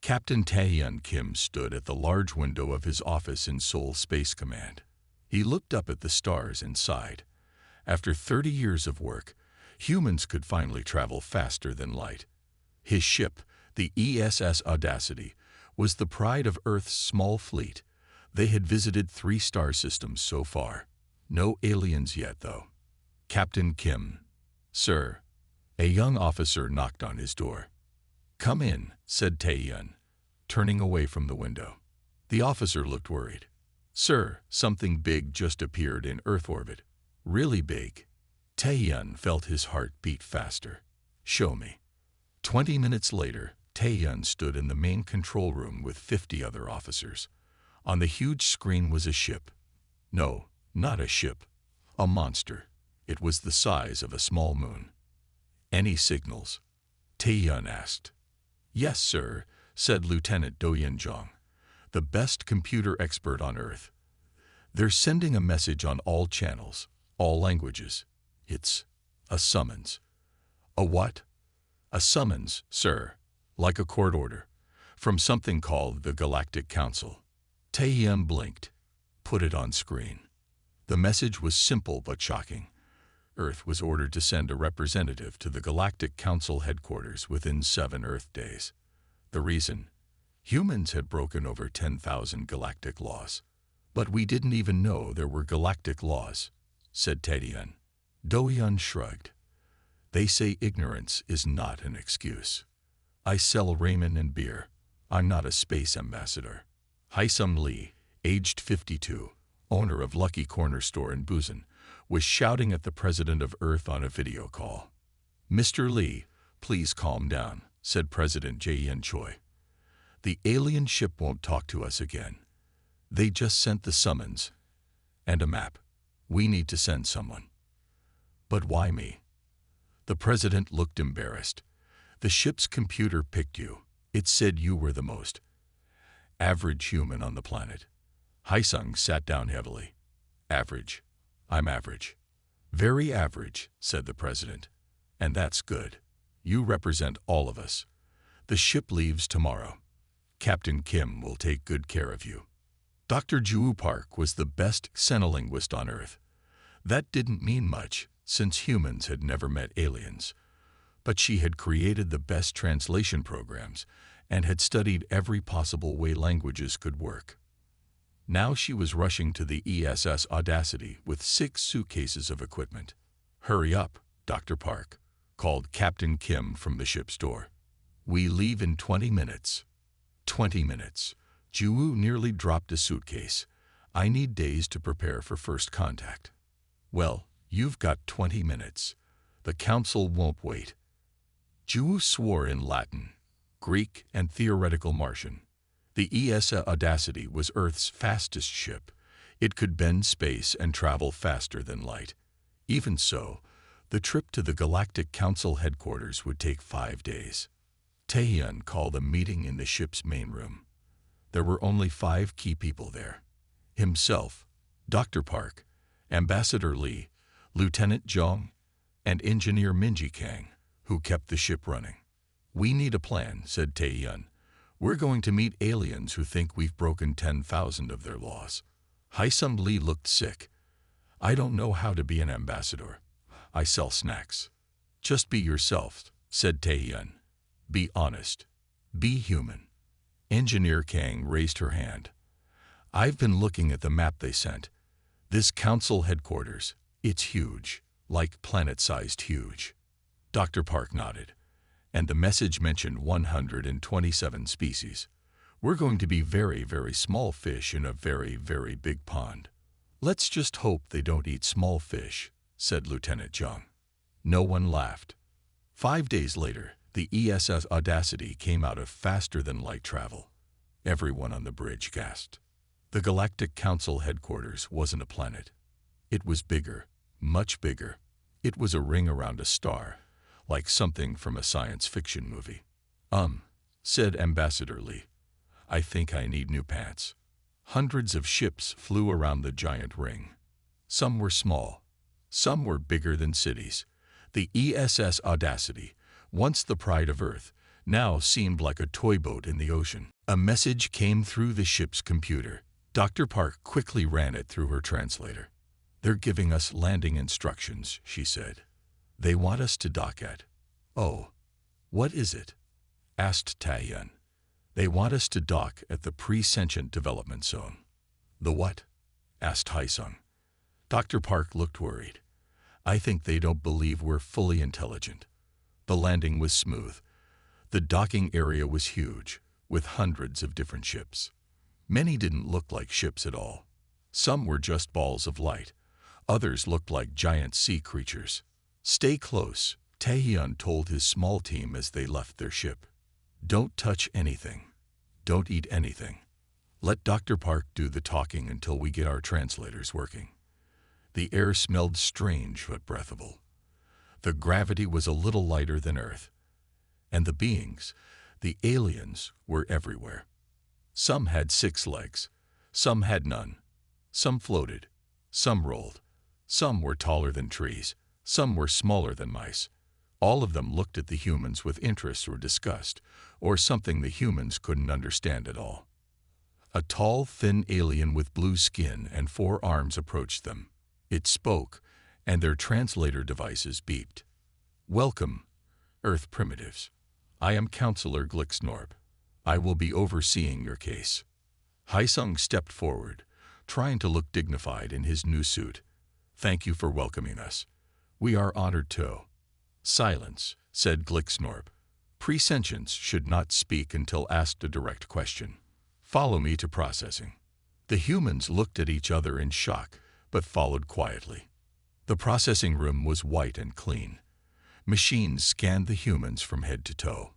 Captain Taehyun Kim stood at the large window of his office in Seoul Space Command. He looked up at the stars and sighed. After 30 years of work, humans could finally travel faster than light. His ship, the ESS Audacity, was the pride of Earth's small fleet. They had visited 3 star systems so far. No aliens yet, though. Captain Kim. Sir. A young officer knocked on his door. Come in, said Taehyun, turning away from the window. The officer looked worried. Sir, something big just appeared in Earth orbit. Really big. Taehyun felt his heart beat faster. Show me. 20 minutes later, Taehyun stood in the main control room with 50 other officers. On the huge screen was a ship. No, not a ship. A monster. It was the size of a small moon. Any signals? Taehyun asked. Yes, sir, said Lieutenant Do Yin-jong, the best computer expert on Earth. They're sending a message on all channels, all languages. It's a summons. A what? A summons, sir, like a court order, from something called the Galactic Council. Taehyun blinked. Put it on screen. The message was simple but shocking. Earth was ordered to send a representative to the Galactic Council headquarters within 7 Earth days. The reason? Humans had broken over 10,000 galactic laws. But we didn't even know there were galactic laws, said Taehyun. Do-yeon shrugged. They say ignorance is not an excuse. I sell ramen and beer. I'm not a space ambassador. Haesum Lee, aged 52, owner of Lucky Corner store in Busan, was shouting at the president of Earth on a video call. Mr. Lee, please calm down, said President Jae-in Choi. The alien ship won't talk to us again. They just sent the summons and a map. We need to send someone. But why me? The president looked embarrassed. The ship's computer picked you. It said you were the most average human on the planet. Haesung sat down heavily. Average. I'm average. Very average, said the president. And that's good. You represent all of us. The ship leaves tomorrow. Captain Kim will take good care of you. Dr. Joo Park was the best xenolinguist on Earth. That didn't mean much, since humans had never met aliens. But she had created the best translation programs and had studied every possible way languages could work. Now she was rushing to the ESS Audacity with 6 suitcases of equipment. Hurry up, Dr. Park, called Captain Kim from the ship's door. We leave in 20 minutes. 20 minutes. Joo nearly dropped a suitcase. I need days to prepare for first contact. Well, you've got 20 minutes. The council won't wait. Joo swore in Latin, Greek, and theoretical Martian. The ESA Audacity was Earth's fastest ship. It could bend space and travel faster than light. Even so, the trip to the Galactic Council headquarters would take 5 days. Taehyun called a meeting in the ship's main room. There were only 5 key people there. Himself, Dr. Park, Ambassador Lee, Lieutenant Jong, and Engineer Minji Kang, who kept the ship running. We need a plan, said Taehyun. We're going to meet aliens who think we've broken 10,000 of their laws. Haesum Lee looked sick. I don't know how to be an ambassador. I sell snacks. Just be yourself, said Taehyun. Be honest. Be human. Engineer Kang raised her hand. I've been looking at the map they sent. This council headquarters, it's huge, like planet-sized huge. Dr. Park nodded. And the message mentioned 127 species. We're going to be very, very small fish in a very, very big pond. Let's just hope they don't eat small fish, said Lieutenant Jung. No one laughed. 5 days later, the ESS Audacity came out of faster-than-light travel. Everyone on the bridge gasped. The Galactic Council headquarters wasn't a planet. It was bigger, much bigger. It was a ring around a star, like something from a science fiction movie. Said Ambassador Lee. I think I need new pants. Hundreds of ships flew around the giant ring. Some were small. Some were bigger than cities. The ESS Audacity, once the pride of Earth, now seemed like a toy boat in the ocean. A message came through the ship's computer. Dr. Park quickly ran it through her translator. "They're giving us landing instructions," she said. "They want us to dock at—" "Oh, what is it?" asked Taehyun. "They want us to dock at the pre-sentient development zone." "The what?" asked Haesung. Dr. Park looked worried. "I think they don't believe we're fully intelligent." The landing was smooth. The docking area was huge, with hundreds of different ships. Many didn't look like ships at all. Some were just balls of light. Others looked like giant sea creatures. "Stay close," Taehyun told his small team as they left their ship. "Don't touch anything. Don't eat anything. Let Dr. Park do the talking until we get our translators working." The air smelled strange but breathable. The gravity was a little lighter than Earth. And the beings, the aliens, were everywhere. Some had 6 legs. Some had none. Some floated. Some rolled. Some were taller than trees. Some were smaller than mice. All of them looked at the humans with interest or disgust, or something the humans couldn't understand at all. A tall, thin alien with blue skin and 4 arms approached them. It spoke, and their translator devices beeped. "Welcome, Earth primitives. I am Counselor Glixnorb. I will be overseeing your case." Haesung stepped forward, trying to look dignified in his new suit. "Thank you for welcoming us. We are honored to—" "Silence," said Glixnorb. "Presentients should not speak until asked a direct question. Follow me to processing." The humans looked at each other in shock, but followed quietly. The processing room was white and clean. Machines scanned the humans from head to toe.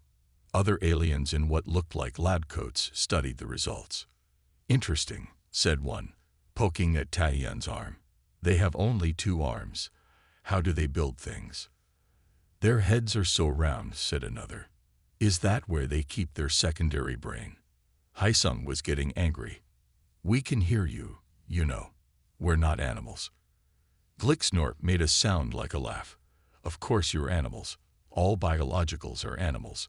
Other aliens in what looked like lab coats studied the results. "Interesting," said one, poking at Taehyun's arm. "They have only 2 arms. How do they build things?" "Their heads are so round," said another. "Is that where they keep their secondary brain?" Haesung was getting angry. "We can hear you, you know. We're not animals." Glixnorp made a sound like a laugh. "Of course you're animals. All biologicals are animals.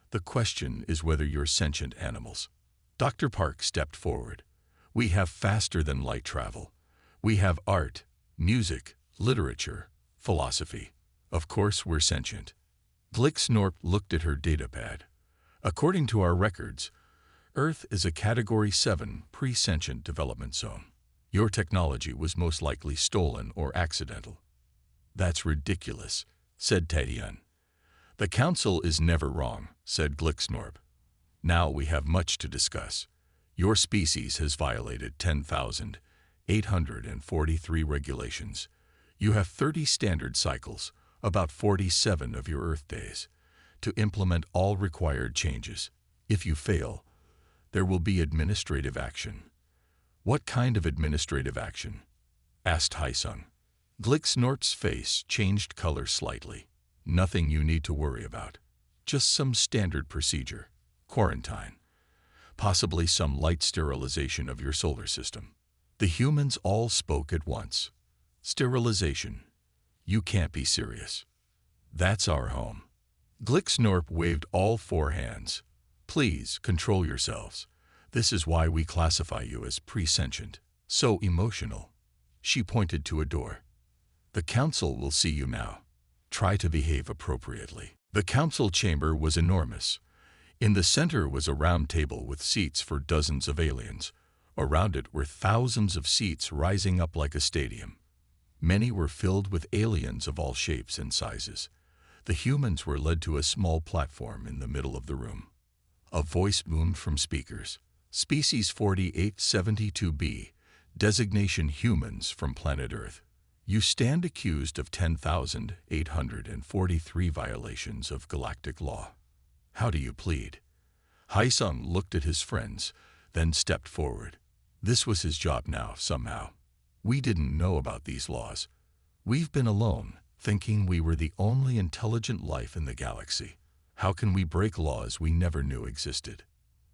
The question is whether you're sentient animals." Dr. Park stepped forward. "We have faster than light travel. We have art, music, literature, philosophy. Of course we're sentient." Glixnorp looked at her datapad. "According to our records, Earth is a Category 7 pre-sentient development zone. Your technology was most likely stolen or accidental." "That's ridiculous," said Taehyun. "The Council is never wrong," said Glixnorb. "Now we have much to discuss. Your species has violated 10,843 regulations. You have 30 standard cycles, about 47 of your Earth days, to implement all required changes. If you fail, there will be administrative action." "What kind of administrative action?" asked Haesung. Glixnorp's face changed color slightly. "Nothing you need to worry about. Just some standard procedure. Quarantine. Possibly some light sterilization of your solar system." The humans all spoke at once. "Sterilization? You can't be serious. That's our home." Glixnorp waved all 4 hands. "Please control yourselves. This is why we classify you as presentient. So emotional." She pointed to a door. "The Council will see you now. Try to behave appropriately." The council chamber was enormous. In the center was a round table with seats for dozens of aliens. Around it were thousands of seats rising up like a stadium. Many were filled with aliens of all shapes and sizes. The humans were led to a small platform in the middle of the room. A voice boomed from speakers. "Species 4872b, designation humans from planet Earth. You stand accused of 10,843 violations of galactic law. How do you plead?" Haesung looked at his friends, then stepped forward. This was his job now, somehow. "We didn't know about these laws. We've been alone, thinking we were the only intelligent life in the galaxy. How can we break laws we never knew existed?"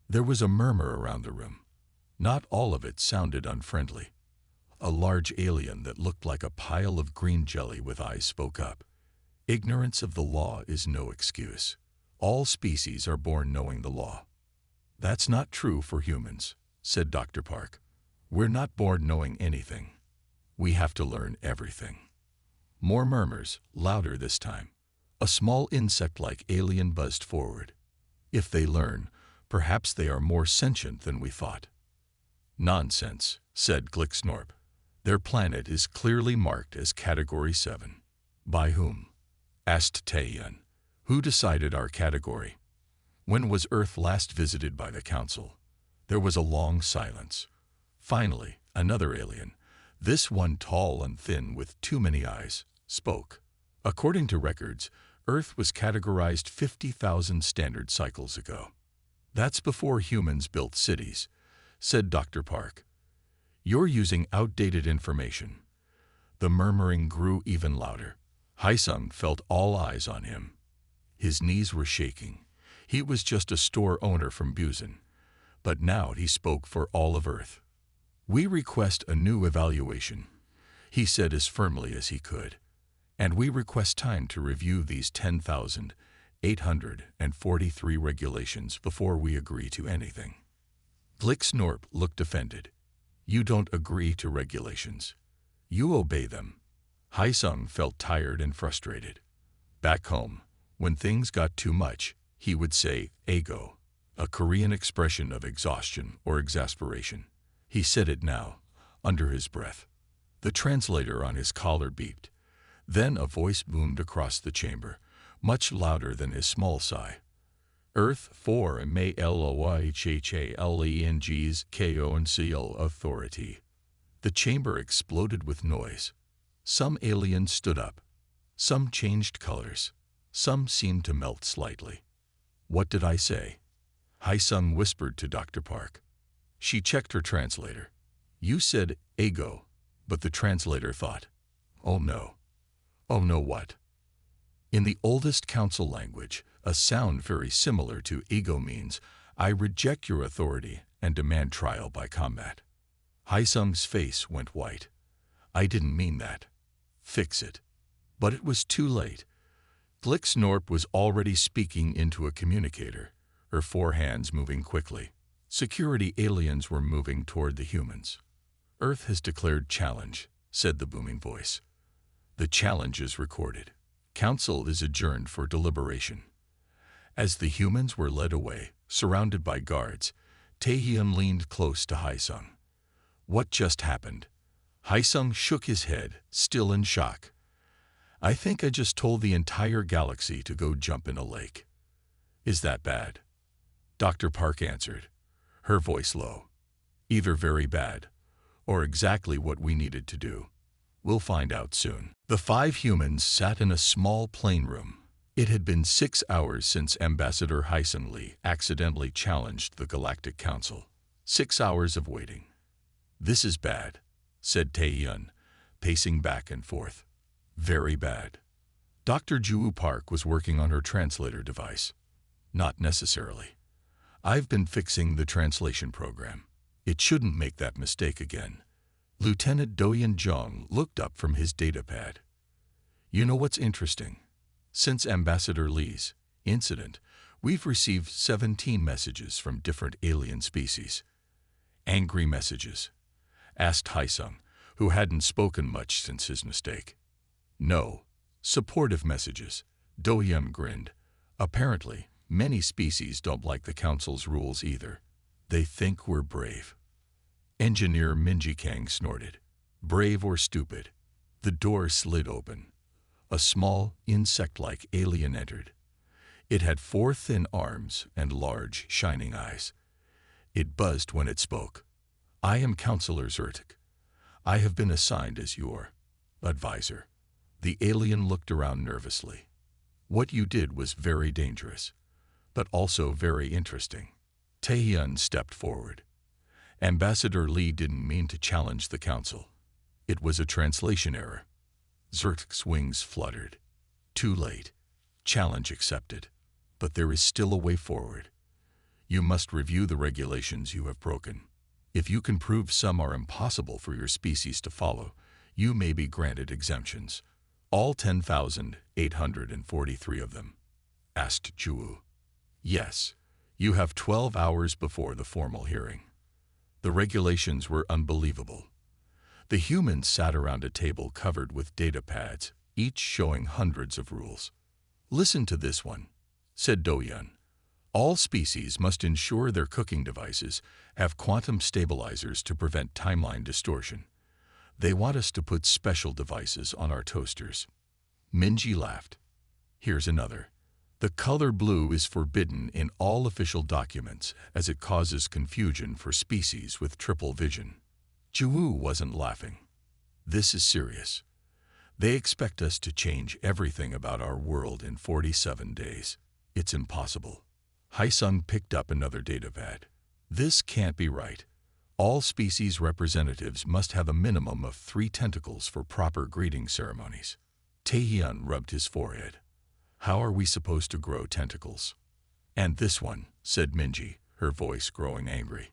There was a murmur around the room. Not all of it sounded unfriendly. A large alien that looked like a pile of green jelly with eyes spoke up. "Ignorance of the law is no excuse. All species are born knowing the law. That's not true for humans, said Dr. Park. We're not born knowing anything. We have to learn everything. More murmurs, louder this time. A small insect-like alien buzzed forward. If they learn, perhaps they are more sentient than we thought. Nonsense, said Glixnorp. Their planet is clearly marked as Category 7. By whom? Asked Taehyun. Who decided our category? When was Earth last visited by the Council? There was a long silence. Finally, another alien, this one tall and thin with too many eyes, spoke. According to records, Earth was categorized 50,000 standard cycles ago. That's before humans built cities, said Dr. Park. You're using outdated information. The murmuring grew even louder. Haesung felt all eyes on him. His knees were shaking. He was just a store owner from Busan, but now he spoke for all of Earth. We request a new evaluation, he said as firmly as he could, and we request time to review these 10,843 regulations before we agree to anything. Glixnorp looked offended. You don't agree to regulations. You obey them. Haesung felt tired and frustrated. Back home, when things got too much, he would say, "Ego," a Korean expression of exhaustion or exasperation. He said it now, under his breath. The translator on his collar beeped. Then a voice boomed across the chamber, much louder than his small sigh. Earth 4 MALOYHHALENG's KONCL Authority. The chamber exploded with noise. Some aliens stood up. Some changed colors. Some seemed to melt slightly. What did I say? Haesung whispered to Dr. Park. She checked her translator. You said ego, but the translator thought, oh no. Oh no what? In the oldest council language, a sound very similar to ego means, I reject your authority and demand trial by combat. Haesung's face went white. I didn't mean that. Fix it. But it was too late. Glixnorp was already speaking into a communicator, her four hands moving quickly. Security aliens were moving toward the humans. Earth has declared challenge, said the booming voice. The challenge is recorded. Council is adjourned for deliberation. As the humans were led away, surrounded by guards, Taehyun leaned close to Haesung. What just happened? Haesung shook his head, still in shock. I think I just told the entire galaxy to go jump in a lake. Is that bad? Dr. Park answered, her voice low. Either very bad, or exactly what we needed to do. We'll find out soon. The 5 humans sat in a small plane room. It had been 6 hours since Ambassador Haesung Lee accidentally challenged the Galactic Council. 6 hours of waiting. This is bad, said Taehyun, pacing back and forth. Very bad. Dr. Ju Park was working on her translator device. Not necessarily. I've been fixing the translation program. It shouldn't make that mistake again. Lieutenant Doyen Jong looked up from his datapad. You know what's interesting? Since Ambassador Lee's incident, we've received 17 messages from different alien species. Angry messages? Asked Haesung, who hadn't spoken much since his mistake. No. Supportive messages. Doyen grinned. Apparently, many species don't like the Council's rules either. They think we're brave. Engineer Minji Kang snorted. Brave or stupid? The door slid open. A small, insect-like alien entered. It had 4 thin arms and large, shining eyes. It buzzed when it spoke. I am Counselor Zertik. I have been assigned as your advisor. The alien looked around nervously. What you did was very dangerous, but also very interesting. Taehyun stepped forward. Ambassador Lee didn't mean to challenge the council. It was a translation error. Zertik's wings fluttered. Too late. Challenge accepted. But there is still a way forward. You must review the regulations you have broken. If you can prove some are impossible for your species to follow, you may be granted exemptions. All 10,843 of them. Asked Ju. Yes, you have 12 hours before the formal hearing. The regulations were unbelievable. The humans sat around a table covered with data pads, each showing hundreds of rules. Listen to this one, said Do-Yun. All species must ensure their cooking devices have quantum stabilizers to prevent timeline distortion. They want us to put special devices on our toasters. Minji laughed. Here's another. The color blue is forbidden in all official documents as it causes confusion for species with triple vision. Jiwoo wasn't laughing. This is serious. They expect us to change everything about our world in 47 days. It's impossible. Haesung picked up another datapad. This can't be right. All species representatives must have a minimum of 3 tentacles for proper greeting ceremonies. Taehyun rubbed his forehead. How are we supposed to grow tentacles? And this one, said Minji, her voice growing angry.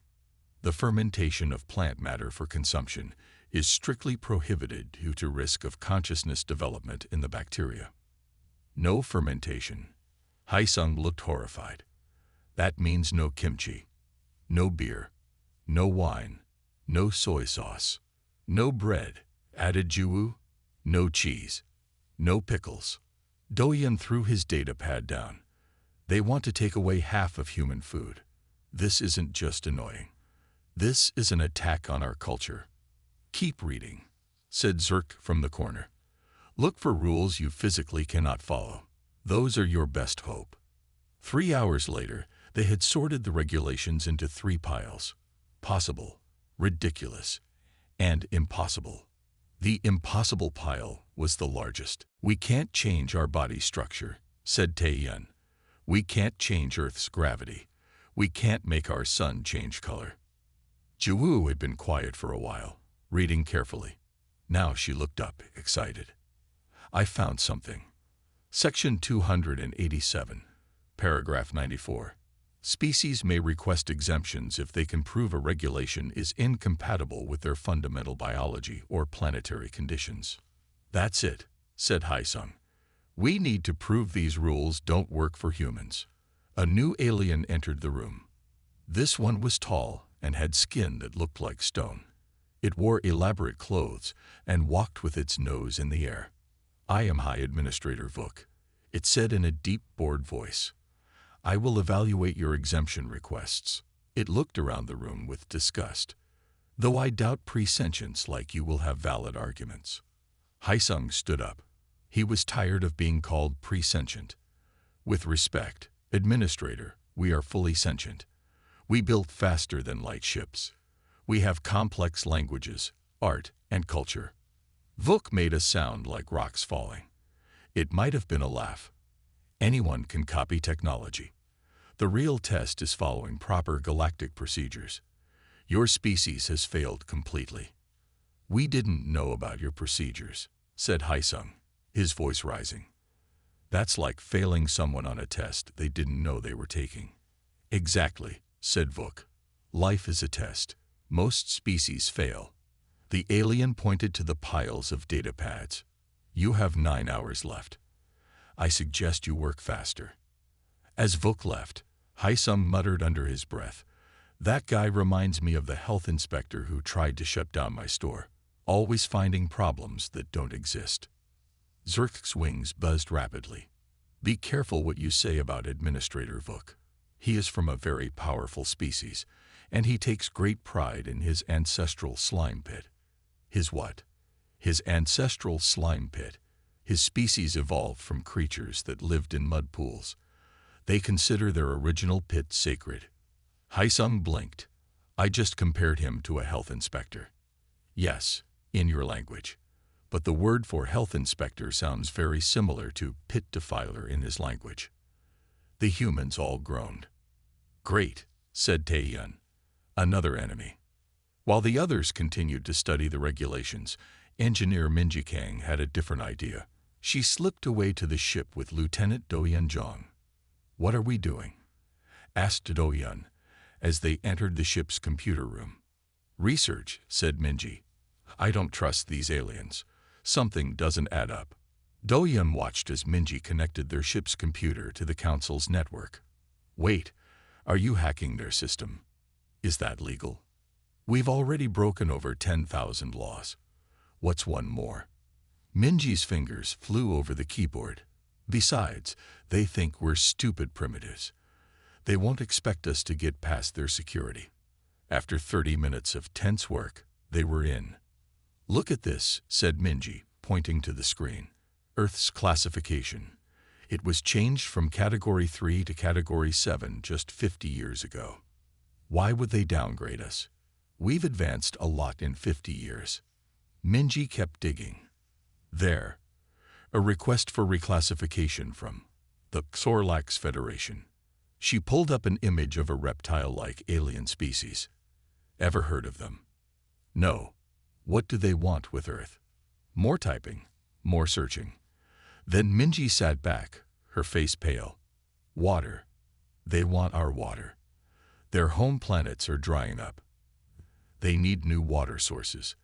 The fermentation of plant matter for consumption is strictly prohibited due to risk of consciousness development in the bacteria. No fermentation. Haesung looked horrified. That means no kimchi, no beer, no wine, no soy sauce, no bread, added Jiwoo, no cheese, no pickles. Do-Yun threw his datapad down. They want to take away half of human food. This isn't just annoying. This is an attack on our culture. Keep reading, said Zerk from the corner. Look for rules you physically cannot follow. Those are your best hope. 3 hours later, they had sorted the regulations into 3 piles: possible, ridiculous, and impossible. The impossible pile was the largest. We can't change our body structure, said Taehyun. We can't change Earth's gravity. We can't make our sun change color. Jiwoo had been quiet for a while, reading carefully. Now she looked up, excited. I found something. Section 287, paragraph 94. Species may request exemptions if they can prove a regulation is incompatible with their fundamental biology or planetary conditions. That's it, said Haesung. We need to prove these rules don't work for humans. A new alien entered the room. This one was tall and had skin that looked like stone. It wore elaborate clothes and walked with its nose in the air. I am High Administrator Vuk, it said in a deep, bored voice. I will evaluate your exemption requests. It looked around the room with disgust. Though I doubt presentients like you will have valid arguments. Haesung stood up. He was tired of being called presentient. With respect, Administrator, we are fully sentient. We built faster than light ships. We have complex languages, art, and culture. Vuk made a sound like rocks falling. It might have been a laugh. Anyone can copy technology. The real test is following proper galactic procedures. Your species has failed completely. We didn't know about your procedures, said Haesung, his voice rising. That's like failing someone on a test they didn't know they were taking. Exactly, said Vuk. Life is a test. Most species fail. The alien pointed to the piles of data pads. You have 9 hours left. I suggest you work faster. As Vuk left, Haesung muttered under his breath, that guy reminds me of the health inspector who tried to shut down my store, always finding problems that don't exist. Zerk's wings buzzed rapidly. Be careful what you say about Administrator Vuk. He is from a very powerful species, and he takes great pride in his ancestral slime pit. His what? His ancestral slime pit. His species evolved from creatures that lived in mud pools. They consider their original pit sacred. Haesung blinked. I just compared him to a health inspector. Yes, in your language. But the word for health inspector sounds very similar to pit defiler in his language. The humans all groaned. Great, said Taehyun. Another enemy. While the others continued to study the regulations, Engineer Minji Kang had a different idea. She slipped away to the ship with Lieutenant Do-Yun Jong. What are we doing? Asked Do-Yun as they entered the ship's computer room. Research, said Minji. I don't trust these aliens. Something doesn't add up. Do-Yun watched as Minji connected their ship's computer to the Council's network. Wait, are you hacking their system? Is that legal? We've already broken over 10,000 laws. What's one more? Minji's fingers flew over the keyboard. Besides, they think we're stupid primitives. They won't expect us to get past their security. After 30 minutes of tense work, they were in. Look at this, said Minji, pointing to the screen. Earth's classification. It was changed from Category 3 to Category 7 just 50 years ago. Why would they downgrade us? We've advanced a lot in 50 years. Minji kept digging. There. A request for reclassification from the Xorlax Federation. She pulled up an image of a reptile-like alien species. Ever heard of them? No. What do they want with Earth? More typing, more searching. Then Minji sat back, her face pale. Water. They want our water. Their home planets are drying up. They need new water sources.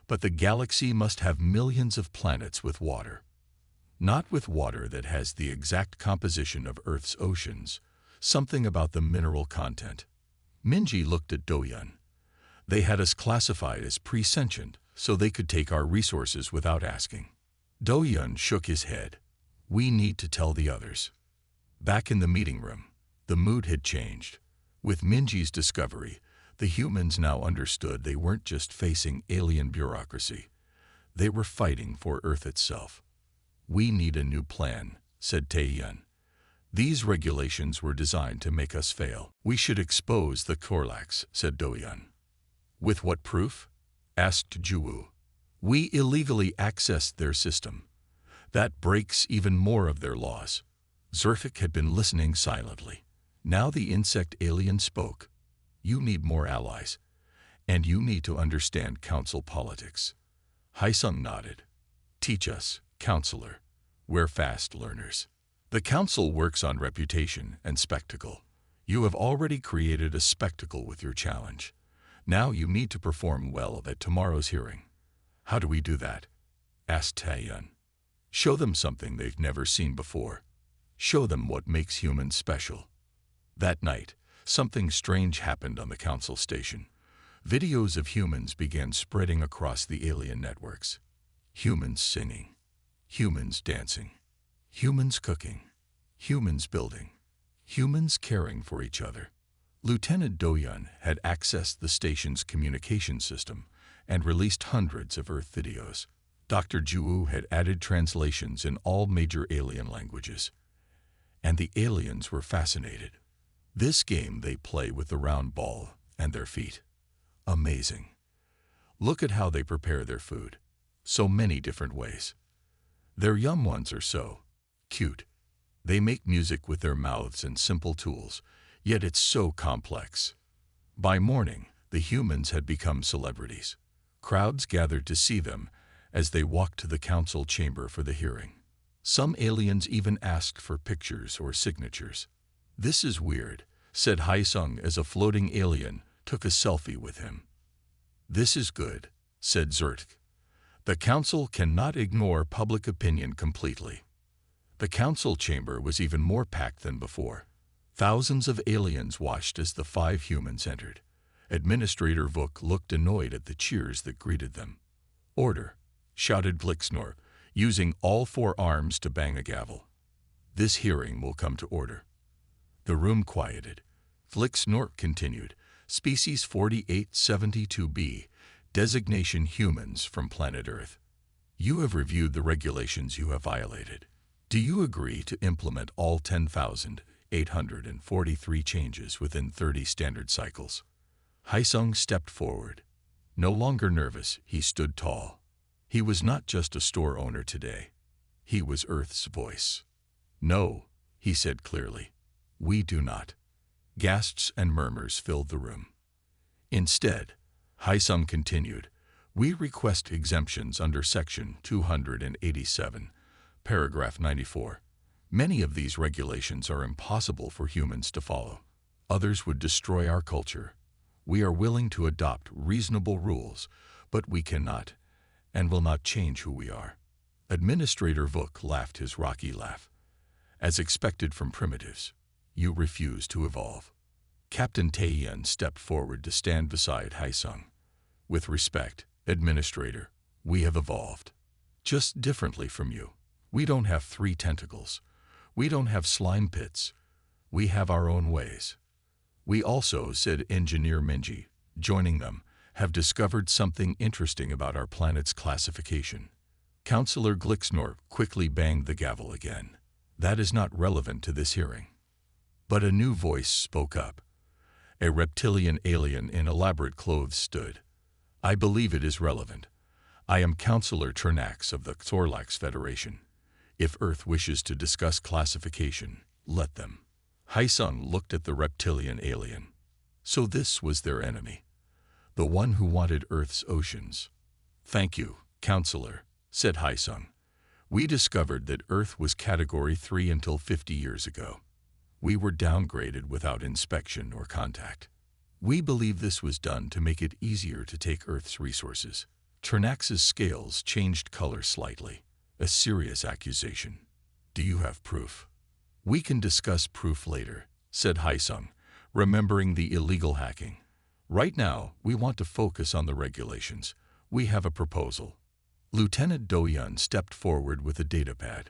But the galaxy must have millions of planets with water. Not with water that has the exact composition of Earth's oceans, something about the mineral content. Minji looked at Doyun. They had us classified as pre-sentient, so they could take our resources without asking. Doyun shook his head. We need to tell the others. Back in the meeting room, the mood had changed. With Minji's discovery, the humans now understood they weren't just facing alien bureaucracy. They were fighting for Earth itself. We need a new plan, said Taeyun. These regulations were designed to make us fail. We should expose the Xorlax, said Doyun. With what proof? Asked Juwu. We illegally accessed their system. That breaks even more of their laws. Zerfik had been listening silently. Now the insect alien spoke. You need more allies, and you need to understand council politics. Haisung nodded. Teach us, counselor. We're fast learners. The council works on reputation and spectacle. You have already created a spectacle with your challenge. Now you need to perform well at tomorrow's hearing. How do we do that? Asked Taeyun. Show them something they've never seen before. Show them what makes humans special. That night, something strange happened on the council station. Videos of humans began spreading across the alien networks. Humans singing. Humans dancing. Humans cooking. Humans building. Humans caring for each other. Lieutenant Doyun had accessed the station's communication system and released hundreds of Earth videos. Dr. Juwu had added translations in all major alien languages. And the aliens were fascinated. This game they play with the round ball and their feet. Amazing. Look at how they prepare their food. So many different ways. Their young ones are so cute. They make music with their mouths and simple tools, yet it's so complex. By morning, the humans had become celebrities. Crowds gathered to see them as they walked to the council chamber for the hearing. Some aliens even asked for pictures or signatures. This is weird, said Haisung as a floating alien took a selfie with him. This is good, said Zertk. The council cannot ignore public opinion completely. The council chamber was even more packed than before. Thousands of aliens watched as the 5 humans entered. Administrator Vuk looked annoyed at the cheers that greeted them. Order, shouted Blixnor, using all 4 arms to bang a gavel. This hearing will come to order. The room quieted. Blixnor continued, Species 4872b, designation humans from planet Earth. You have reviewed the regulations you have violated. Do you agree to implement all 10,843 changes within 30 standard cycles? Haisung stepped forward. No longer nervous, he stood tall. He was not just a store owner today. He was Earth's voice. No, he said clearly. We do not. Gasps and murmurs filled the room. Instead, Haisung continued, we request exemptions under Section 287, Paragraph 94. Many of these regulations are impossible for humans to follow. Others would destroy our culture. We are willing to adopt reasonable rules, but we cannot and will not change who we are. Administrator Vuk laughed his rocky laugh. As expected from primitives, You refuse to evolve. Captain Taehyun stepped forward to stand beside Haesung. With respect, Administrator, we have evolved. Just differently from you. We don't have 3 tentacles. We don't have slime pits. We have our own ways. We also, said Engineer Minji, joining them, have discovered something interesting about our planet's classification. Counselor Glixnor quickly banged the gavel again. That is not relevant to this hearing. But a new voice spoke up. A reptilian alien in elaborate clothes stood. I believe it is relevant. I am Counselor Ternax of the Xorlax Federation. If Earth wishes to discuss classification, let them. Haesung looked at the reptilian alien. So this was their enemy. The one who wanted Earth's oceans. Thank you, Counselor, said Haesung. We discovered that Earth was Category 3 until 50 years ago. We were downgraded without inspection or contact. We believe this was done to make it easier to take Earth's resources. Ternax's scales changed color slightly. A serious accusation. Do you have proof? We can discuss proof later, said Haesung, remembering the illegal hacking. Right now, we want to focus on the regulations. We have a proposal. Lieutenant Do-Yun stepped forward with a datapad.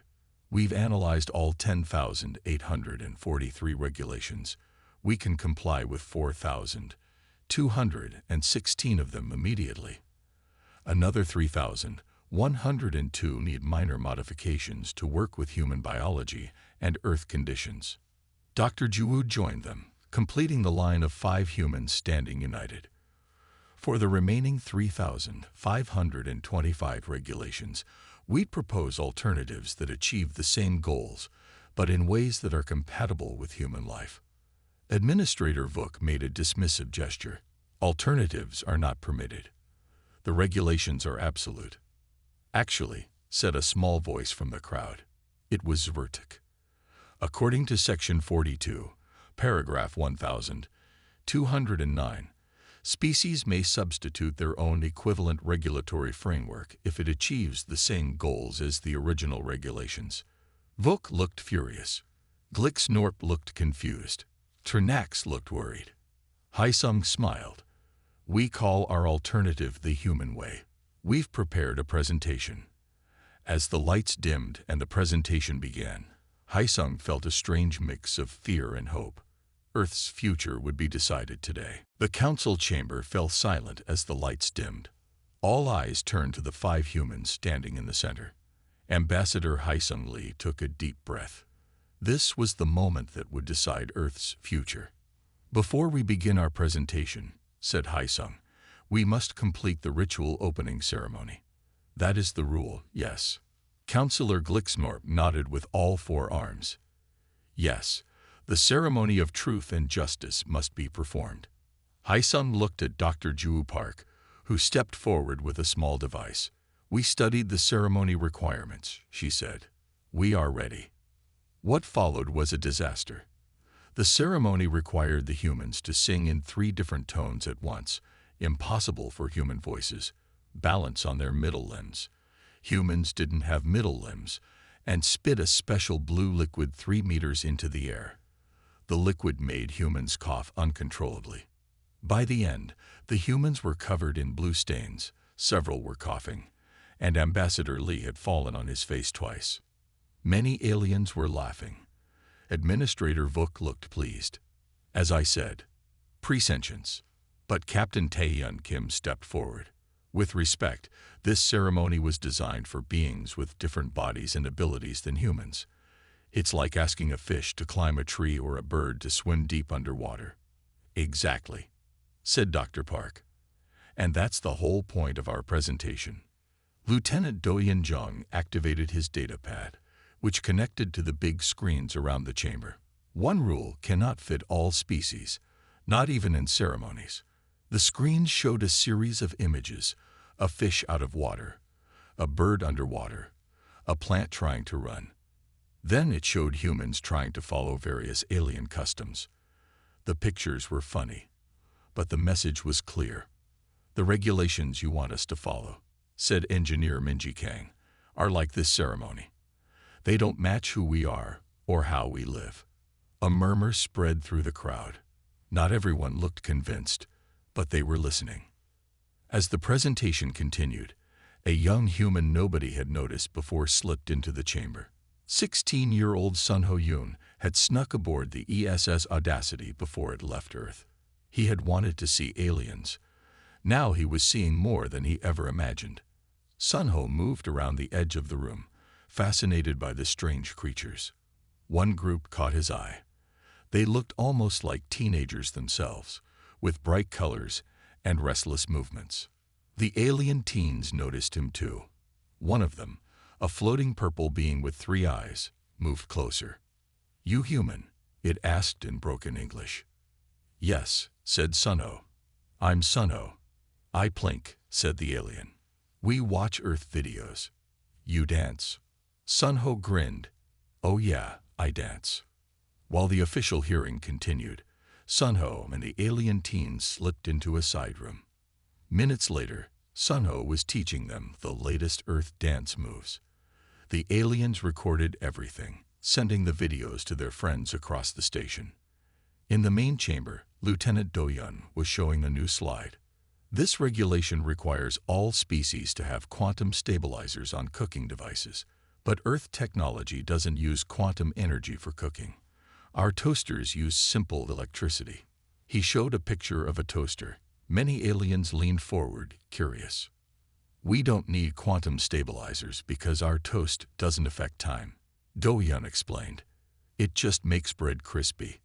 We've analyzed all 10,843 regulations. We can comply with 4,216 of them immediately. Another 3,102 need minor modifications to work with human biology and Earth conditions. Dr. Juwu joined them, completing the line of 5 humans standing united. For the remaining 3,525 regulations, we'd propose alternatives that achieve the same goals, but in ways that are compatible with human life. Administrator Vuk made a dismissive gesture. Alternatives are not permitted. The regulations are absolute. Actually, said a small voice from the crowd. It was Zvertic. According to Section 42, Paragraph 1209, species may substitute their own equivalent regulatory framework if it achieves the same goals as the original regulations. Vuk looked furious. Glixnorp looked confused. Ternax looked worried. Haesung smiled. We call our alternative the human way. We've prepared a presentation. As the lights dimmed and the presentation began, Haesung felt a strange mix of fear and hope. Earth's future would be decided today. The council chamber fell silent as the lights dimmed. All eyes turned to the 5 humans standing in the center. Ambassador Haesung Lee took a deep breath. This was the moment that would decide Earth's future. Before we begin our presentation, said Haesung, we must complete the ritual opening ceremony. That is the rule, yes. Counselor Glixnorp nodded with all 4 arms. Yes, the ceremony of truth and justice must be performed. Haesung looked at Dr. Juwu Park, who stepped forward with a small device. We studied the ceremony requirements, she said. We are ready. What followed was a disaster. The ceremony required the humans to sing in 3 different tones at once, impossible for human voices, balance on their middle limbs. Humans didn't have middle limbs, and spit a special blue liquid 3 meters into the air. The liquid made humans cough uncontrollably. By the end, the humans were covered in blue stains, several were coughing, and Ambassador Lee had fallen on his face twice. Many aliens were laughing. Administrator Vuk looked pleased. As I said, presentience. But Captain Taehyun Kim stepped forward. With respect, this ceremony was designed for beings with different bodies and abilities than humans. It's like asking a fish to climb a tree or a bird to swim deep underwater. Exactly, said Dr. Park. And that's the whole point of our presentation. Lieutenant Do-Yin Jung activated his datapad, which connected to the big screens around the chamber. One rule cannot fit all species, not even in ceremonies. The screens showed a series of images, a fish out of water, a bird underwater, a plant trying to run. Then it showed humans trying to follow various alien customs. The pictures were funny, but the message was clear. The regulations you want us to follow, said Engineer Minji Kang, are like this ceremony. They don't match who we are or how we live. A murmur spread through the crowd. Not everyone looked convinced, but they were listening. As the presentation continued, a young human nobody had noticed before slipped into the chamber. 16-year-old Sun Ho-yoon had snuck aboard the ESS Audacity before it left Earth. He had wanted to see aliens. Now he was seeing more than he ever imagined. Sun Ho moved around the edge of the room, fascinated by the strange creatures. One group caught his eye. They looked almost like teenagers themselves, with bright colors and restless movements. The alien teens noticed him too. One of them, a floating purple being with 3 eyes, moved closer. "You human?" it asked in broken English. "Yes," said Sun Ho. "I'm Sun Ho." "I Plink," said the alien. "We watch Earth videos." "You dance?" Sun Ho grinned. "Oh yeah, I dance." While the official hearing continued, Sun Ho and the alien teens slipped into a side room. Minutes later, Sun Ho was teaching them the latest Earth dance moves. The aliens recorded everything, sending the videos to their friends across the station. In the main chamber, Lieutenant Do-yun was showing a new slide. This regulation requires all species to have quantum stabilizers on cooking devices, but Earth technology doesn't use quantum energy for cooking. Our toasters use simple electricity. He showed a picture of a toaster. Many aliens leaned forward, curious. "We don't need quantum stabilizers because our toast doesn't affect time," Do-yun explained. "It just makes bread crispy."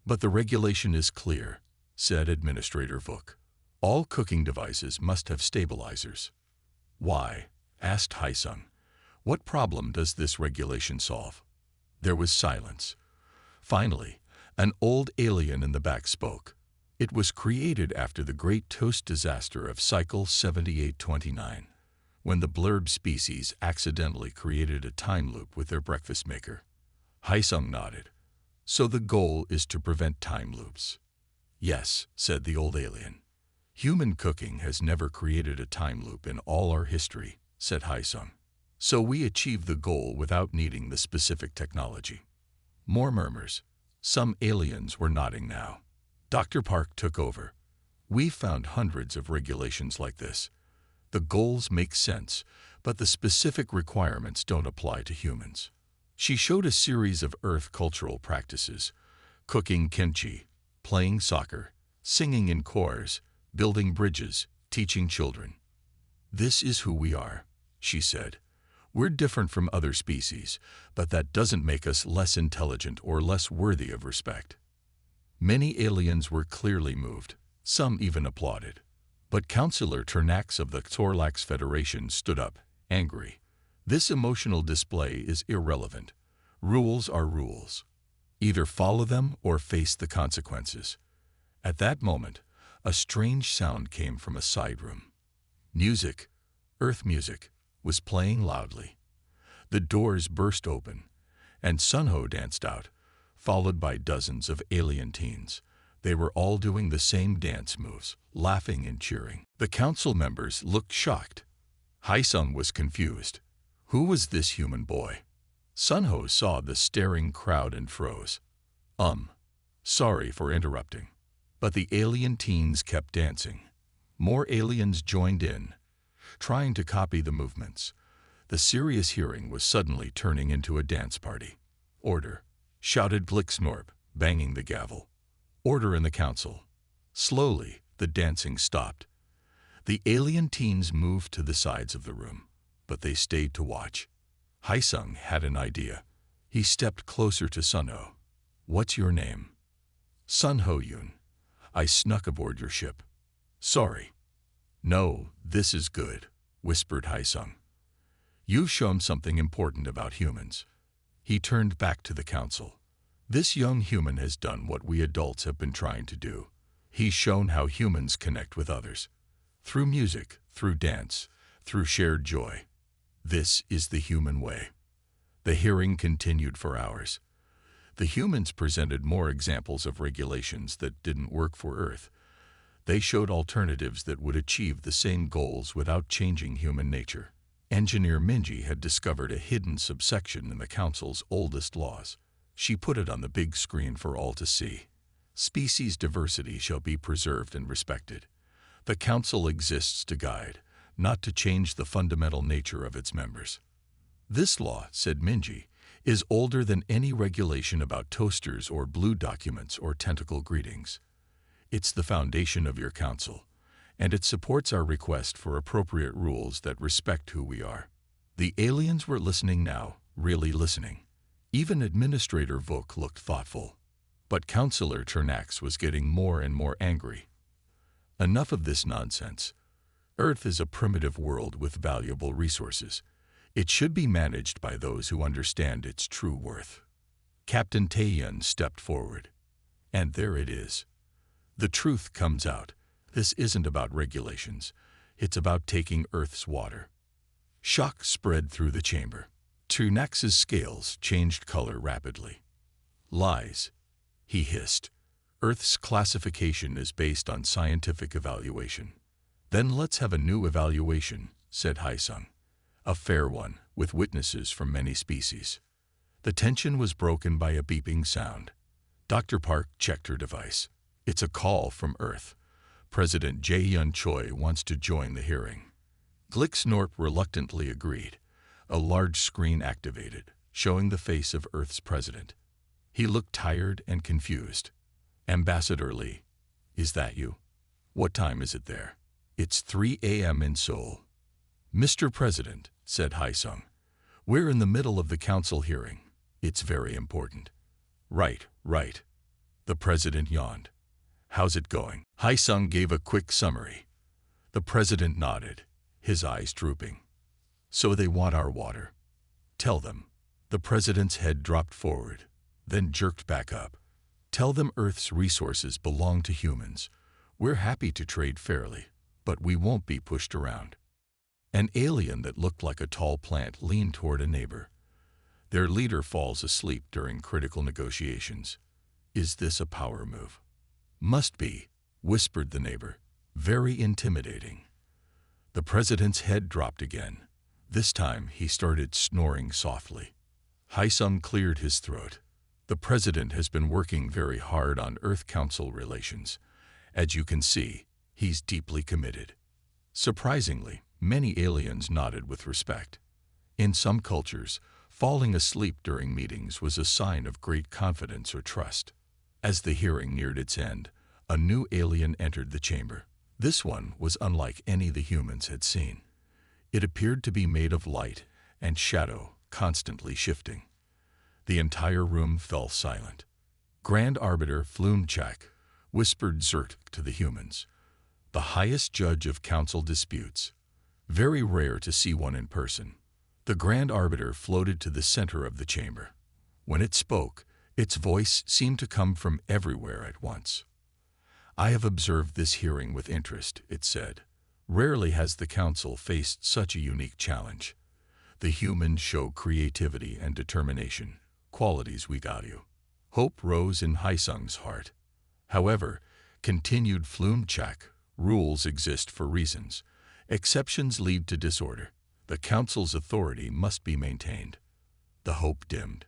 "But the regulation is clear," said Administrator Vuk. "All cooking devices must have stabilizers." "Why?" asked Haesung. "What problem does this regulation solve?" There was silence. Finally, an old alien in the back spoke. "It was created after the Great Toast Disaster of Cycle 7829, when the blurb species accidentally created a time loop with their breakfast maker." Haesung nodded. "So the goal is to prevent time loops?" "Yes," said the old alien. "Human cooking has never created a time loop in all our history," said Haesung. "So we achieve the goal without needing the specific technology." More murmurs. Some aliens were nodding now. Dr. Park took over. "We found hundreds of regulations like this. The goals make sense, but the specific requirements don't apply to humans." She showed a series of Earth cultural practices: cooking kimchi, playing soccer, singing in choirs, building bridges, teaching children. "This is who we are," she said. "We're different from other species, but that doesn't make us less intelligent or less worthy of respect." Many aliens were clearly moved. Some even applauded. But Councillor Ternax of the Torlax Federation stood up, angry. "This emotional display is irrelevant. Rules are rules. Either follow them or face the consequences." At that moment, a strange sound came from a side room. Music, Earth music, was playing loudly. The doors burst open, and Sun Ho danced out, followed by dozens of alien teens. They were all doing the same dance moves, laughing and cheering. The council members looked shocked. Haesung was confused. Who was this human boy? Sun Ho saw the staring crowd and froze. Sorry for interrupting." But the alien teens kept dancing. More aliens joined in, trying to copy the movements. The serious hearing was suddenly turning into a dance party. "Order!" shouted Blixnorp, banging the gavel. "Order in the council." Slowly, the dancing stopped. The alien teens moved to the sides of the room, but they stayed to watch. Haesung had an idea. He stepped closer to Sun Ho. "What's your name?" "Sun Ho-yoon. I snuck aboard your ship." "Sorry." "No, this is good," whispered Haesung. "You've shown something important about humans." He turned back to the council. "This young human has done what we adults have been trying to do. He's shown how humans connect with others. Through music, through dance, through shared joy. This is the human way." The hearing continued for hours. The humans presented more examples of regulations that didn't work for Earth. They showed alternatives that would achieve the same goals without changing human nature. Engineer Minji had discovered a hidden subsection in the Council's oldest laws. She put it on the big screen for all to see. Species diversity shall be preserved and respected. The Council exists to guide, not to change the fundamental nature of its members. This law, said Minji, is older than any regulation about toasters or blue documents or tentacle greetings. It's the foundation of your council, and it supports our request for appropriate rules that respect who we are. The aliens were listening now, really listening. Even Administrator Vuk looked thoughtful. But Councillor Ternax was getting more and more angry. Enough of this nonsense. Earth is a primitive world with valuable resources. It should be managed by those who understand its true worth. Captain Taeyun stepped forward. And there it is. The truth comes out. This isn't about regulations. It's about taking Earth's water. Shock spread through the chamber. Ternax's scales changed color rapidly. Lies, he hissed. Earth's classification is based on scientific evaluation. Then let's have a new evaluation, said Haisung. A fair one, with witnesses from many species. The tension was broken by a beeping sound. Dr. Park checked her device. It's a call from Earth. President Jae-Yun Choi wants to join the hearing. Glixnorp reluctantly agreed. A large screen activated, showing the face of Earth's president. He looked tired and confused. Ambassador Lee, is that you? What time is it there? It's 3 a.m. in Seoul. Mr. President, said Haisung, we're in the middle of the council hearing. It's very important. Right. The president yawned. How's it going? Haisung gave a quick summary. The president nodded, his eyes drooping. So they want our water. Tell them. The president's head dropped forward, then jerked back up. Tell them Earth's resources belong to humans. We're happy to trade fairly, but we won't be pushed around. An alien that looked like a tall plant leaned toward a neighbor. Their leader falls asleep during critical negotiations. Is this a power move? Must be, whispered the neighbor. Very intimidating. The president's head dropped again. This time he started snoring softly. Haisung cleared his throat. The president has been working very hard on Earth Council relations. As you can see, he's deeply committed. Surprisingly, many aliens nodded with respect. In some cultures, falling asleep during meetings was a sign of great confidence or trust. As the hearing neared its end, a new alien entered the chamber. This one was unlike any the humans had seen. It appeared to be made of light and shadow, constantly shifting. The entire room fell silent. Grand Arbiter Flumchak whispered Zert to the humans, the highest judge of council disputes. Very rare to see one in person. The Grand Arbiter floated to the center of the chamber. When it spoke, its voice seemed to come from everywhere at once. I have observed this hearing with interest, it said. Rarely has the council faced such a unique challenge. The humans show creativity and determination, qualities we value. Hope rose in Haisung's heart. However, continued Flumchak, rules exist for reasons. Exceptions lead to disorder. The council's authority must be maintained. The hope dimmed.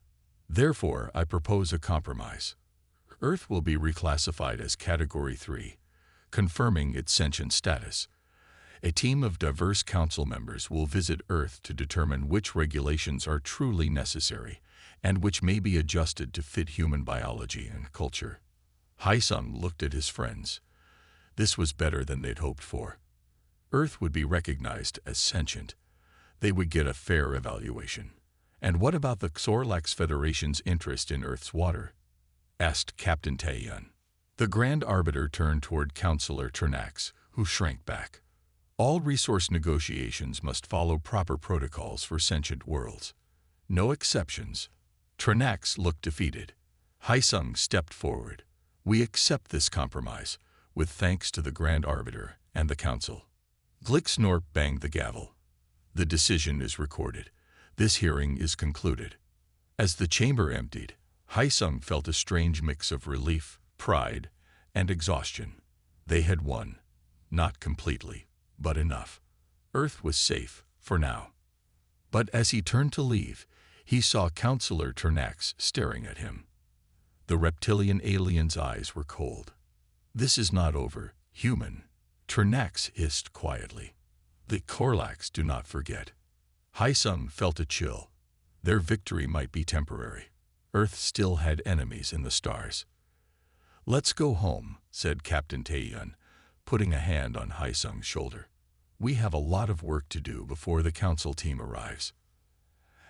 Therefore, I propose a compromise. Earth will be reclassified as Category 3, confirming its sentient status. A team of diverse council members will visit Earth to determine which regulations are truly necessary and which may be adjusted to fit human biology and culture. Haisung looked at his friends. This was better than they'd hoped for. Earth would be recognized as sentient. They would get a fair evaluation. And what about the Xorlax Federation's interest in Earth's water? Asked Captain Taeyun. The Grand Arbiter turned toward Councillor Ternax, who shrank back. All resource negotiations must follow proper protocols for sentient worlds. No exceptions. Ternax looked defeated. Haisung stepped forward. We accept this compromise, with thanks to the Grand Arbiter and the Council. Glixnorp banged the gavel. The decision is recorded. This hearing is concluded. As the chamber emptied, Haisung felt a strange mix of relief, pride, and exhaustion. They had won. Not completely, but enough. Earth was safe, for now. But as he turned to leave, He saw Counselor Ternax staring at him. The reptilian alien's eyes were cold. "This is not over, human," Ternax hissed quietly. "The Korlax do not forget." Haisung felt a chill. Their victory might be temporary. Earth still had enemies in the stars. "Let's go home," said Captain Taeyun, putting a hand on Haisung's shoulder. "We have a lot of work to do before the council team arrives."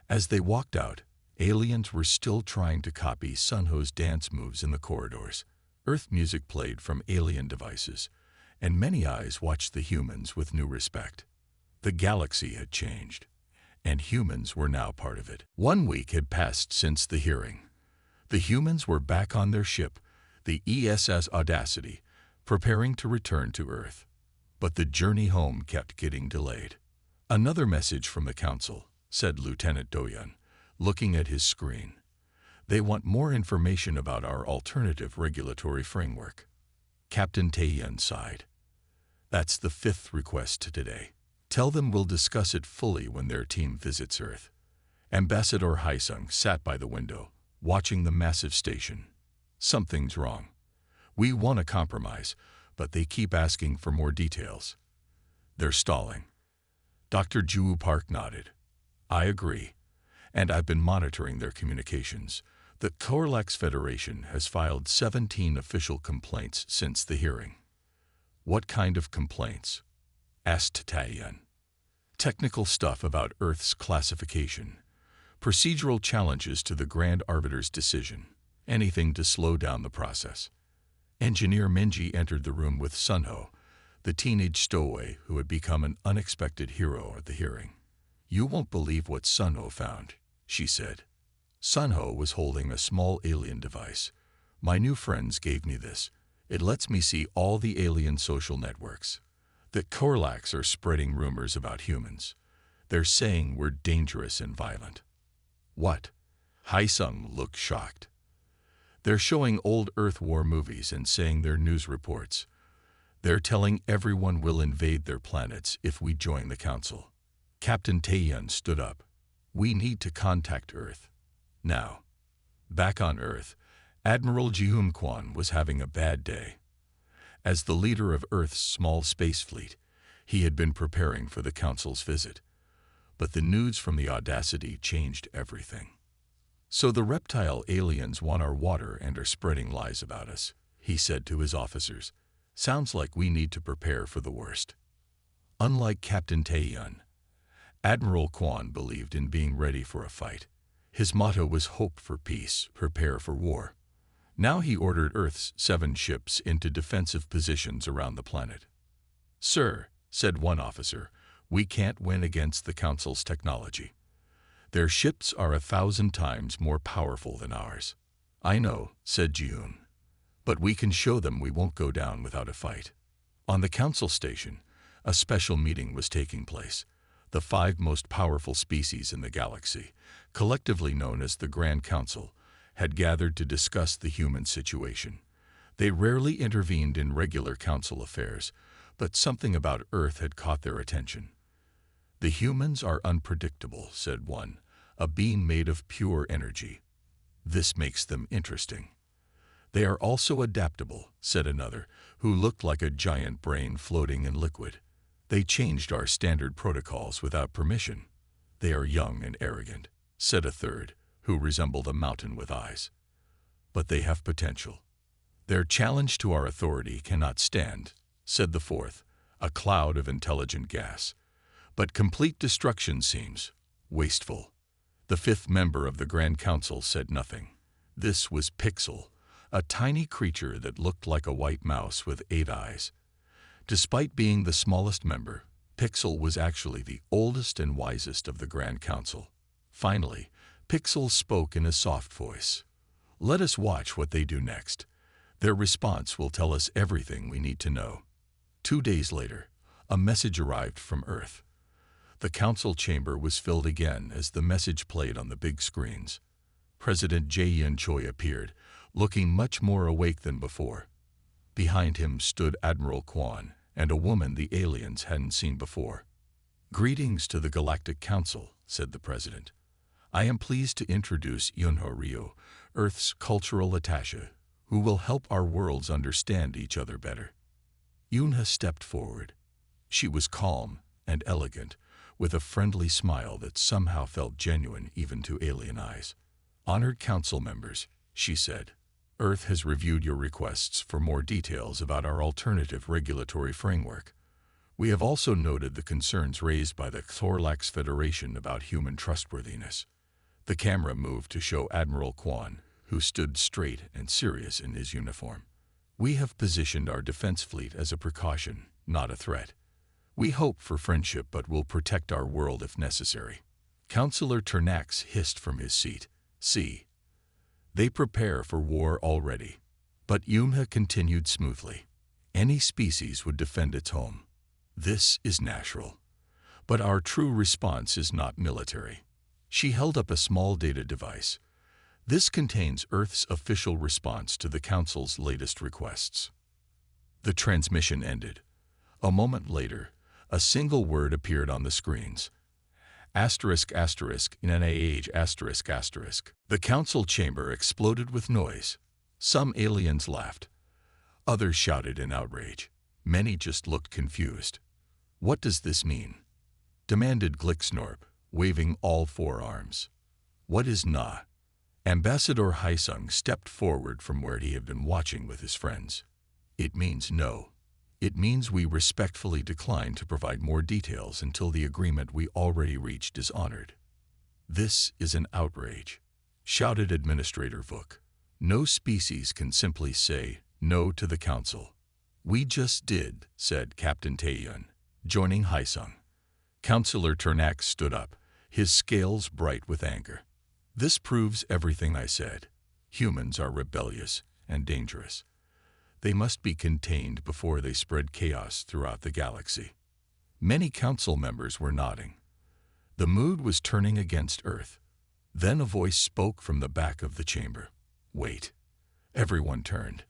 As they walked out, aliens were still trying to copy Sunho's dance moves in the corridors. Earth music played from alien devices, and many eyes watched the humans with new respect. The galaxy had changed, and humans were now part of it. 1 week had passed since the hearing. The humans were back on their ship, the ESS Audacity, preparing to return to Earth. But the journey home kept getting delayed. "Another message from the Council," said Lieutenant Doyun, looking at his screen. "They want more information about our alternative regulatory framework." Captain Taeyun sighed. "That's the 5th request today. Tell them we'll discuss it fully when their team visits Earth." Ambassador Haisung sat by the window, watching the massive station. "Something's wrong. We want a compromise, but they keep asking for more details. They're stalling." Dr. Ju Park nodded. "I agree, and I've been monitoring their communications. The Korlax Federation has filed 17 official complaints since the hearing." "What kind of complaints?" asked Taeyun. "Technical stuff about Earth's classification, procedural challenges to the Grand Arbiter's decision, anything to slow down the process." Engineer Minji entered the room with Sunho, the teenage stowaway who had become an unexpected hero at the hearing. "You won't believe what Sunho found," she said. Sunho was holding a small alien device. "My new friends gave me this. It lets me see all the alien social networks. The Korlax are spreading rumors about humans. They're saying we're dangerous and violent." "What?" Haisung looked shocked. "They're showing old Earth war movies and saying they're news reports. They're telling everyone we'll invade their planets if we join the Council." Captain Taeyun stood up. "We need to contact Earth. Now." Back on Earth, Admiral Jihum Kwan was having a bad day. As the leader of Earth's small space fleet, he had been preparing for the Council's visit. But the news from the Audacity changed everything. "So the reptile aliens want our water and are spreading lies about us," he said to his officers. "Sounds like we need to prepare for the worst." Unlike Captain Taeyun, Admiral Kwan believed in being ready for a fight. His motto was "Hope for peace, prepare for war." Now he ordered Earth's 7 ships into defensive positions around the planet. "Sir," said one officer, "we can't win against the Council's technology. Their ships are 1,000 times more powerful than ours." "I know," said Jihoon, "but we can show them we won't go down without a fight." On the Council station, a special meeting was taking place. The 5 most powerful species in the galaxy, collectively known as the Grand Council, had gathered to discuss the human situation. They rarely intervened in regular council affairs, but something about Earth had caught their attention. "The humans are unpredictable," said one, "a being made of pure energy. This makes them interesting." "They are also adaptable," said another, who looked like a giant brain floating in liquid. "They changed our standard protocols without permission." "They are young and arrogant," said a third, who resembled a mountain with eyes. "But they have potential." "Their challenge to our authority cannot stand," said the fourth, a cloud of intelligent gas. "But complete destruction seems wasteful." The 5th member of the Grand Council said nothing. This was Pixel, a tiny creature that looked like a white mouse with 8 eyes. Despite being the smallest member, Pixel was actually the oldest and wisest of the Grand Council. Finally, Pixel spoke in a soft voice. "Let us watch what they do next. Their response will tell us everything we need to know." 2 days later, a message arrived from Earth. The council chamber was filled again as the message played on the big screens. President Jae-in Choi appeared, looking much more awake than before. Behind him stood Admiral Kwan and a woman the aliens hadn't seen before. "Greetings to the Galactic Council," said the president. I am pleased to introduce Yunho Ryo, Earth's cultural attaché, who will help our worlds understand each other better." Yunha stepped forward. She was calm and elegant, with a friendly smile that somehow felt genuine even to alien eyes. "Honored council members," she said, "Earth has reviewed your requests for more details about our alternative regulatory framework. We have also noted the concerns raised by the Thorlax Federation about human trustworthiness." The camera moved to show Admiral Kwan, who stood straight and serious in his uniform. "We have positioned our defense fleet as a precaution, not a threat. We hope for friendship but will protect our world if necessary." Councillor Ternax hissed from his seat. "See, they prepare for war already." But Yunha continued smoothly. "Any species would defend its home. This is natural. But our true response is not military." She held up a small data device. "This contains Earth's official response to the Council's latest requests." The transmission ended. A moment later, a single word appeared on the screens. Asterisk asterisk NIH asterisk asterisk. The council chamber exploded with noise. Some aliens laughed. Others shouted in outrage. Many just looked confused. "What does this mean?" demanded Glixnorp, waving all four arms. "What is Na?" Ambassador Haisung stepped forward from where he had been watching with his friends. "It means no. It means we respectfully decline to provide more details until the agreement we already reached is honored." "This is an outrage," shouted Administrator Vuk. "No species can simply say no to the Council." "We just did," said Captain Taeyun, joining Haisung. Councillor Ternax stood up, his scales bright with anger. "This proves everything I said. Humans are rebellious and dangerous. They must be contained before they spread chaos throughout the galaxy." Many council members were nodding. The mood was turning against Earth. Then a voice spoke from the back of the chamber. "Wait." Everyone turned.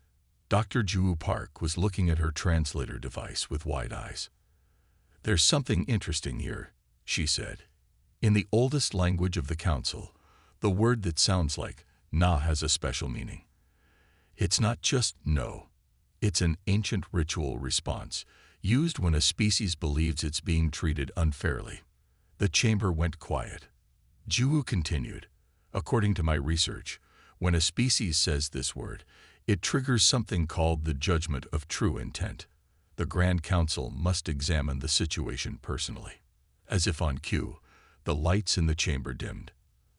Dr. Ju Park was looking at her translator device with wide eyes. "There's something interesting here," she said. "In the oldest language of the Council, the word that sounds like Na has a special meaning. It's not just no. It's an ancient ritual response, used when a species believes it's being treated unfairly." The chamber went quiet. Ju continued, "According to my research, when a species says this word, it triggers something called the judgment of true intent. The Grand Council must examine the situation personally." As if on cue, the lights in the chamber dimmed.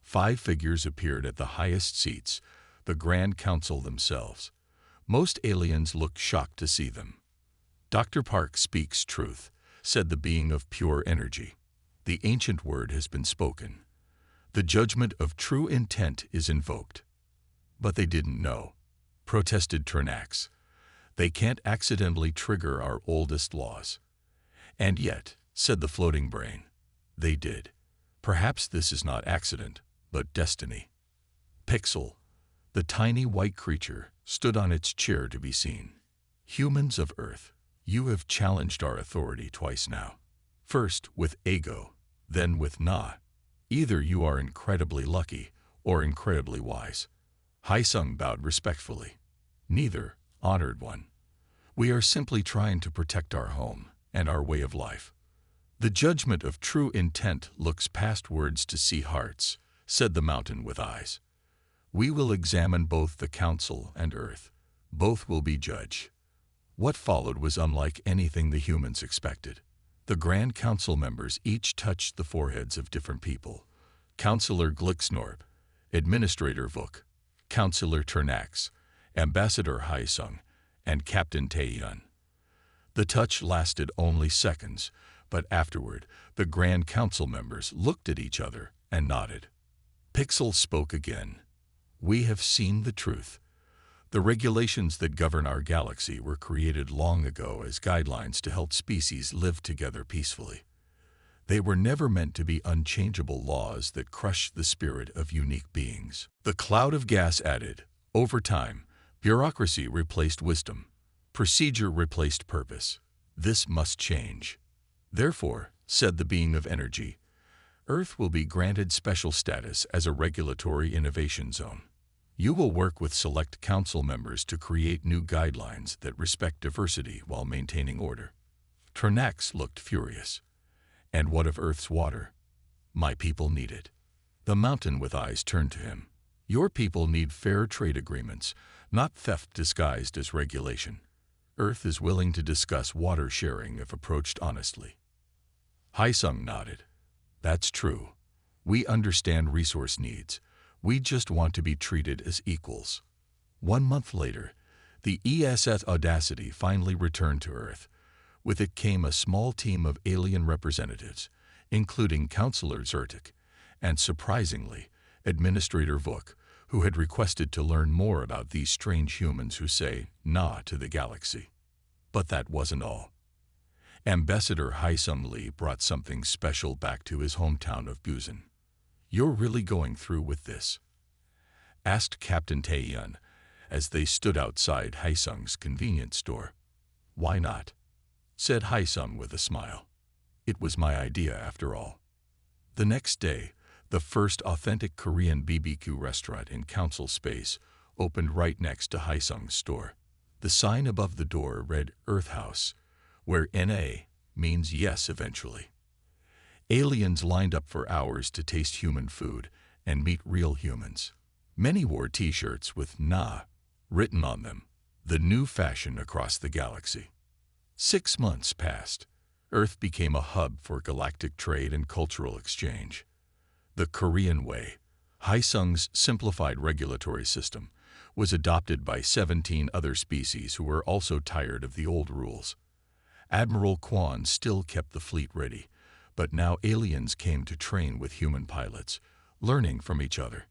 5 figures appeared at the highest seats, the Grand Council themselves. Most aliens looked shocked to see them. "Dr. Park speaks truth," said the being of pure energy. "The ancient word has been spoken. The judgment of true intent is invoked." "But they didn't know," protested Ternax. "They can't accidentally trigger our oldest laws." "And yet," said the floating brain, "they did. Perhaps this is not accident, but destiny." Pixel, the tiny white creature, stood on its chair to be seen. "Humans of Earth, you have challenged our authority twice now. First with Ego, then with Na. Either you are incredibly lucky or incredibly wise." Haisung bowed respectfully. "Neither, honored one. We are simply trying to protect our home and our way of life." "The judgment of true intent looks past words to see hearts," said the mountain with eyes. "We will examine both the Council and Earth. Both will be judged." What followed was unlike anything the humans expected. The Grand Council members each touched the foreheads of different people. Councillor Glixnorp, Administrator Vuk, Councillor Ternax, Ambassador Haisung, and Captain Taeyun. The touch lasted only seconds, but afterward, the Grand Council members looked at each other and nodded. Pixel spoke again. "We have seen the truth. The regulations that govern our galaxy were created long ago as guidelines to help species live together peacefully. They were never meant to be unchangeable laws that crush the spirit of unique beings." The cloud of gas added, "Over time, bureaucracy replaced wisdom. Procedure replaced purpose. This must change. Therefore," said the being of energy, Earth will be granted special status as a regulatory innovation zone. You will work with select council members to create new guidelines that respect diversity while maintaining order. Tronax looked furious. And what of Earth's water? My people need it. The mountain with eyes turned to him. Your people need fair trade agreements, not theft disguised as regulation. Earth is willing to discuss water sharing if approached honestly. Haisung nodded. That's true. We understand resource needs. We just want to be treated as equals. 1 month later, the ESS Audacity finally returned to Earth. With it came a small team of alien representatives, including Counselor Zertic, and surprisingly, Administrator Vuk, who had requested to learn more about these strange humans who say "nah" to the galaxy. But that wasn't all. Ambassador Haisung Li brought something special back to his hometown of Busan. You're really going through with this? Asked Captain Taeyun as they stood outside Haisung's convenience store. Why not? Said Haisung with a smile. It was my idea after all. The next day, the first authentic Korean BBQ restaurant in council space opened right next to Haisung's store. The sign above the door read Earth House, where NA means yes eventually. Aliens lined up for hours to taste human food and meet real humans. Many wore t-shirts with "nah" written on them, the new fashion across the galaxy. 6 months passed. Earth became a hub for galactic trade and cultural exchange. The Korean way, Haisung's simplified regulatory system, was adopted by 17 other species who were also tired of the old rules. Admiral Kwan still kept the fleet ready, but now aliens came to train with human pilots, learning from each other.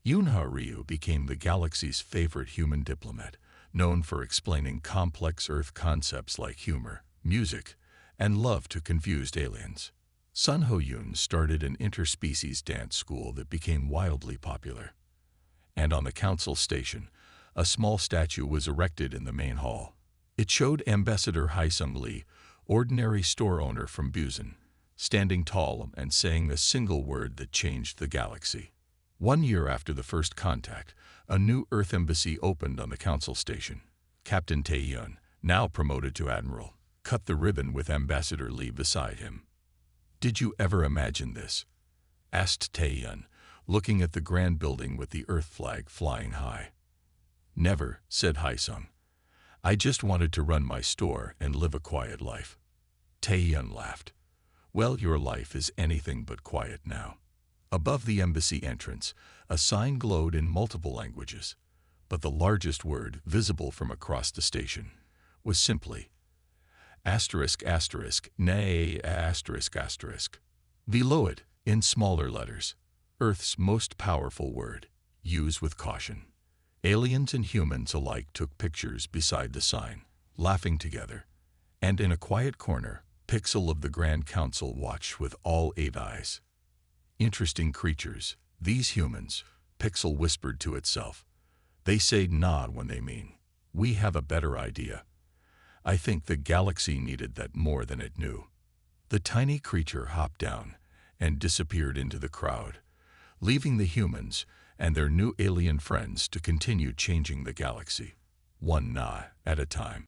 Yunha Ryu became the galaxy's favorite human diplomat, known for explaining complex Earth concepts like humor, music, and love to confused aliens. Sun Ho-yoon started an interspecies dance school that became wildly popular. And on the council station, a small statue was erected in the main hall. It showed Ambassador Haisung Li, ordinary store owner from Busan, standing tall and saying a single word that changed the galaxy. 1 year after the first contact, a new Earth embassy opened on the council station. Captain Taeyun, now promoted to admiral, cut the ribbon with Ambassador Li beside him. Did you ever imagine this? Asked Taeyun, looking at the grand building with the Earth flag flying high. Never, said Haisung. I just wanted to run my store and live a quiet life. Taeyun laughed. Well, your life is anything but quiet now. Above the embassy entrance, a sign glowed in multiple languages, but the largest word, visible from across the station, was simply nay. Below it, in smaller letters, Earth's most powerful word, use with caution. Aliens and humans alike took pictures beside the sign, laughing together, and in a quiet corner, Pixel of the Grand Council watched with all 8 eyes. Interesting creatures, these humans, Pixel whispered to itself. They say nod when they mean, we have a better idea. I think the galaxy needed that more than it knew. The tiny creature hopped down and disappeared into the crowd, leaving the humans and their new alien friends to continue changing the galaxy, one nah at a time.